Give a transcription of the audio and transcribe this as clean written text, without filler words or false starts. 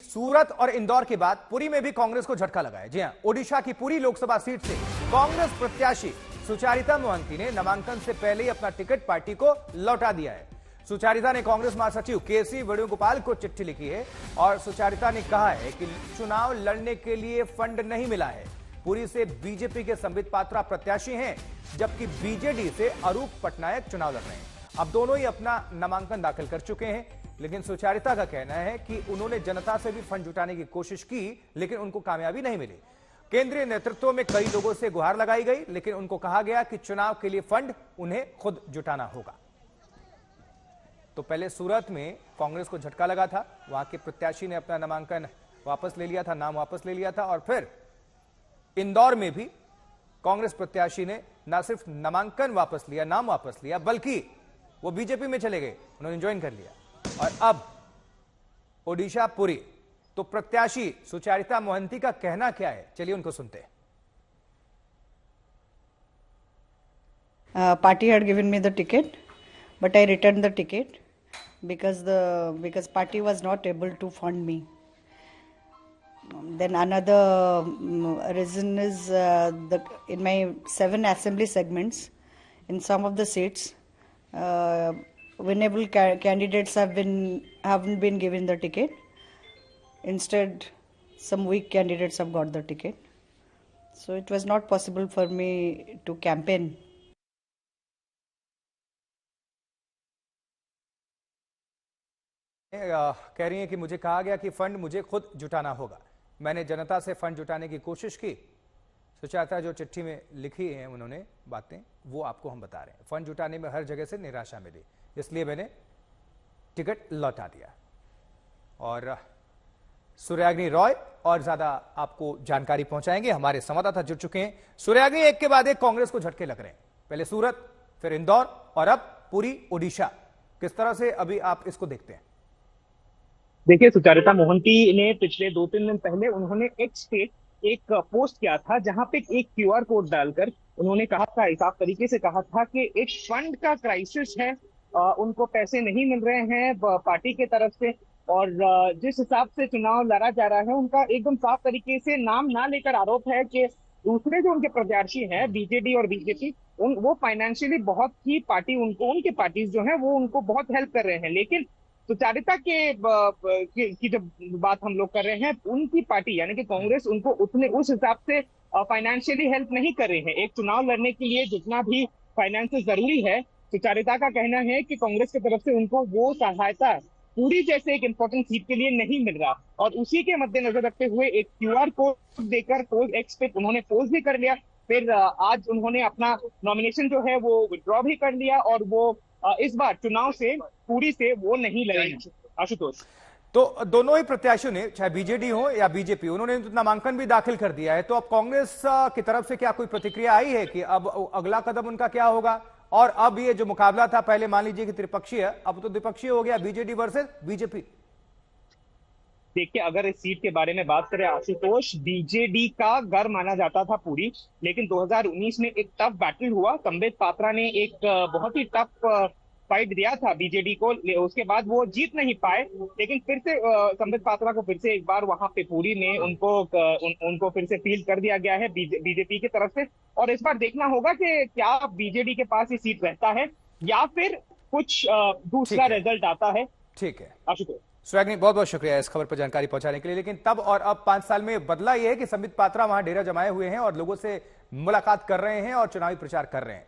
सूरत और इंदौर के बाद पुरी में भी कांग्रेस को झटका लगा है। जी हां, ओडिशा की पुरी लोकसभा सीट से कांग्रेस प्रत्याशी सुचारिता मोहंती ने नामांकन से पहले ही अपना टिकट पार्टी को लौटा दिया है। सुचारिता ने कांग्रेस महासचिव केसी वेणुगोपाल को चिट्ठी लिखी है और सुचारिता ने कहा है कि चुनाव लड़ने के लिए फंड नहीं मिला है। पुरी से बीजेपी के संबित पात्रा प्रत्याशी हैं, जबकि बीजेडी से अरूप पटनायक चुनाव लड़ रहे हैं। अब दोनों ही अपना नामांकन दाखिल कर चुके हैं, लेकिन सुचारिता का कहना है कि उन्होंने जनता से भी फंड जुटाने की कोशिश की, लेकिन उनको कामयाबी नहीं मिली। केंद्रीय नेतृत्व में कई लोगों से गुहार लगाई गई, लेकिन उनको कहा गया कि चुनाव के लिए फंड उन्हें खुद जुटाना होगा। तो पहले सूरत में कांग्रेस को झटका लगा था, वहां के प्रत्याशी ने अपना नामांकन वापस ले लिया था, नाम वापस ले लिया था, और फिर इंदौर में भी कांग्रेस प्रत्याशी ने न सिर्फ नामांकन वापस लिया, नाम वापस लिया, बल्कि वो बीजेपी में चले गए, उन्होंने ज्वाइन कर लिया। और अब ओडिशा पुरी, तो प्रत्याशी सुचारिता मोहंती का कहना क्या है, चलिए उनको सुनते हैं। Party had given me the ticket, but I returned the ticket because party was not able to fund me. Then another reason is in my 7 assembly segments, in some of the seats, winnable candidates haven't been given the ticket. Instead, some weak candidates have got the ticket. So it was not possible for me to campaign. कह रही हैं कि मुझे कहा गया कि fund मुझे खुद जुटाना होगा, मैंने जनता से फंड जुटाने की कोशिश की। सुचारिता जो चिट्ठी में लिखी है उन्होंने बातें, वो आपको हम बता रहे हैं। फंड जुटाने में हर जगह से निराशा मिली, इसलिए मैंने टिकट लौटा दिया। और सूर्याग्नि रॉय और ज्यादा आपको जानकारी पहुंचाएंगे, हमारे संवाददाता जुड़ चुके हैं। सूर्याग्नि, एक के बाद एक कांग्रेस को झटके लग रहे हैं, पहले सूरत, फिर इंदौर और अब पुरी ओडिशा। किस तरह से अभी आप इसको देखते हैं? देखिए, सुचारिता मोहंती ने पिछले 2-3 दिन पहले उन्होंने एक्स पे एक पोस्ट किया था, जहां पे एक क्यूआर कोड डालकर उन्होंने कहा था, साफ तरीके से कहा था कि एक फंड का क्राइसिस है, उनको पैसे नहीं मिल रहे हैं पार्टी के तरफ से, और जिस हिसाब से चुनाव लड़ा जा रहा है, उनका एकदम साफ तरीके से नाम ना लेकर आरोप है कि दूसरे जो उनके प्रत्याशी हैं बीजेडी और बीजेपी, वो फाइनेंशियली बहुत ही उनके पार्टीज जो है वो उनको बहुत हेल्प कर रहे हैं। लेकिन सुचारिता की जब बात हम लोग कर रहे हैं, उनकी पार्टी यानी कि कांग्रेस उनको उस हिसाब से फाइनेंशियली हेल्प नहीं कर रहे हैं। एक चुनाव लड़ने के लिए जितना भी फाइनेंस जरूरी है, सुचारिता का कहना है कि कांग्रेस की तरफ से उनको वो सहायता पूरी जैसे एक इंपॉर्टेंट सीट के लिए नहीं मिल रहा, और उसी के मद्देनजर रखते हुए एक क्यूआर कोड देकर एक्स पे उन्होंने पोस्ट भी कर लिया। फिर आज उन्होंने अपना नॉमिनेशन जो है वो विड्रॉ भी कर लिया, और वो इस बार चुनाव से पूरी से वो नहीं लड़ेंगे। आशुतोष, तो दोनों ही प्रत्याशियों ने, चाहे बीजेडी हो या बीजेपी, उन्होंने नामांकन भी दाखिल कर दिया है। तो अब कांग्रेस की तरफ से क्या कोई प्रतिक्रिया आई है कि अब अगला कदम उनका क्या होगा? और अब ये जो मुकाबला था, पहले मान लीजिए कि त्रिपक्षीय, अब तो द्विपक्षीय हो गया, बीजेडी वर्सेस बीजेपी। देखिए, अगर इस सीट के बारे में बात करें आशुतोष, बीजेडी का घर माना जाता था पूरी, लेकिन 2019 में एक टफ बैटल हुआ। संबित पात्रा ने एक बहुत ही टफ फाइट दिया था बीजेडी को, उसके बाद वो जीत नहीं पाए, लेकिन फिर से संबित पात्रा को फिर से एक बार वहां पे पूरी में उनको फिर से फील्ड कर दिया गया है बीजेपी की तरफ से। और इस बार देखना होगा कि क्या बीजेडी के पास ये सीट रहता है या फिर कुछ दूसरा रिजल्ट आता है। ठीक है आशुतोष, सुराग्नि, बहुत बहुत शुक्रिया इस खबर पर जानकारी पहुंचाने के लिए। लेकिन तब और अब 5 साल में बदला यह है कि संबित पात्रा वहां डेरा जमाए हुए हैं और लोगों से मुलाकात कर रहे हैं और चुनावी प्रचार कर रहे हैं।